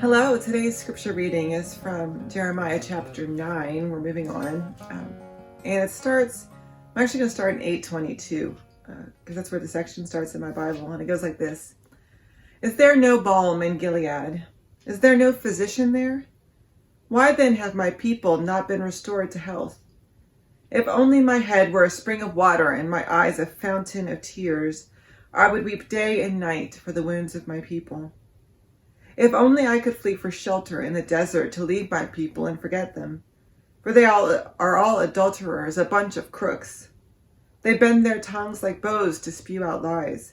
Hello, today's scripture reading is from Jeremiah chapter 9. We're moving on. And it starts, I'm actually going to start in 8:22, because that's where the section starts in my Bible. And it goes like this. Is there no balm in Gilead? Is there no physician there? Why then have my people not been restored to health? If only my head were a spring of water and my eyes a fountain of tears, I would weep day and night for the wounds of my people. If only I could flee for shelter in the desert to leave my people and forget them. For they are all adulterers, a bunch of crooks. They bend their tongues like bows to spew out lies.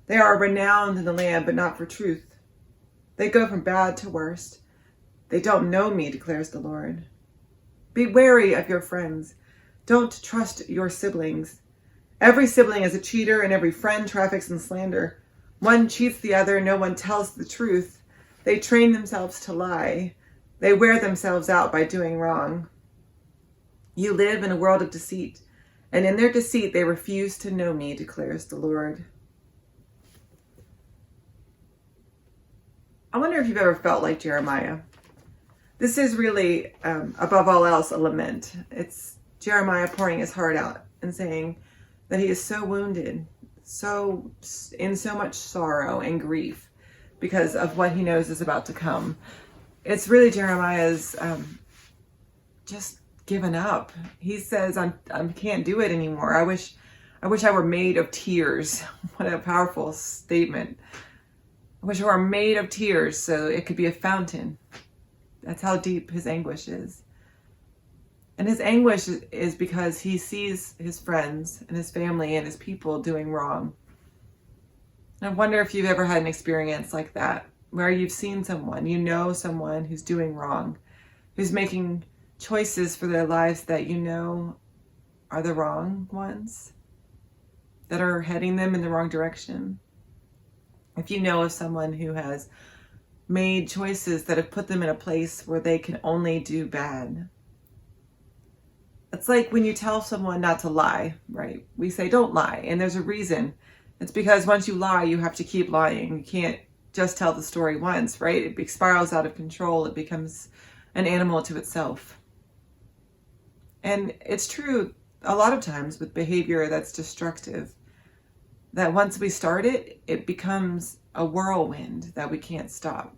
They are renowned in the land, but not for truth. They go from bad to worst. They don't know me, declares the Lord. Be wary of your friends. Don't trust your siblings. Every sibling is a cheater, and every friend traffics in slander. One cheats the other, no one tells the truth. They train themselves to lie. They wear themselves out by doing wrong. You live in a world of deceit, and in their deceit they refuse to know me, declares the Lord. I wonder if you've ever felt like Jeremiah. This is really, above all else, a lament. It's Jeremiah pouring his heart out and saying that he is so wounded, in so much sorrow and grief, because of what he knows is about to come. It's really Jeremiah's just given up. He says, I can't do it anymore. I wish I were made of tears. What a powerful statement. I wish I were made of tears so it could be a fountain. That's how deep his anguish is. And his anguish is because he sees his friends and his family and his people doing wrong. I wonder if you've ever had an experience like that, where you've seen someone, you know someone who's doing wrong, who's making choices for their lives that you know are the wrong ones, that are heading them in the wrong direction. If you know of someone who has made choices that have put them in a place where they can only do bad. It's like when you tell someone not to lie, right? We say, don't lie, and there's a reason. It's because once you lie, you have to keep lying. You can't just tell the story once, right? It spirals out of control. It becomes an animal to itself. And it's true a lot of times with behavior that's destructive, that once we start it, it becomes a whirlwind that we can't stop.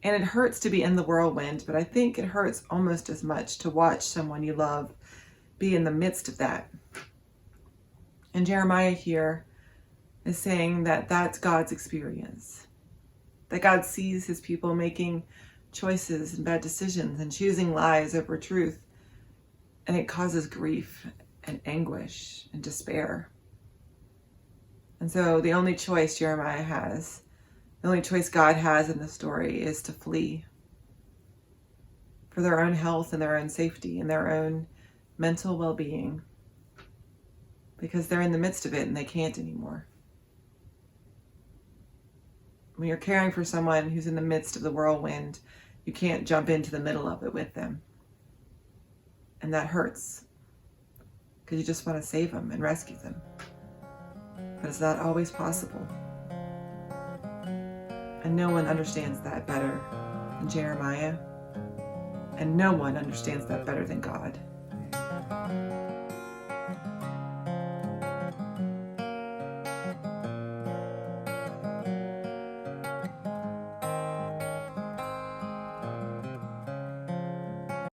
And it hurts to be in the whirlwind, but I think it hurts almost as much to watch someone you love be in the midst of that. And Jeremiah here is saying that that's God's experience. That God sees his people making choices and bad decisions and choosing lies over truth. And it causes grief and anguish and despair. And so the only choice Jeremiah has, the only choice God has in the story is to flee for their own health and their own safety and their own mental well-being. Because they're in the midst of it and they can't anymore. When you're caring for someone who's in the midst of the whirlwind, you can't jump into the middle of it with them. And that hurts, because you just want to save them and rescue them. But it's not always possible. And no one understands that better than Jeremiah. And no one understands that better than God.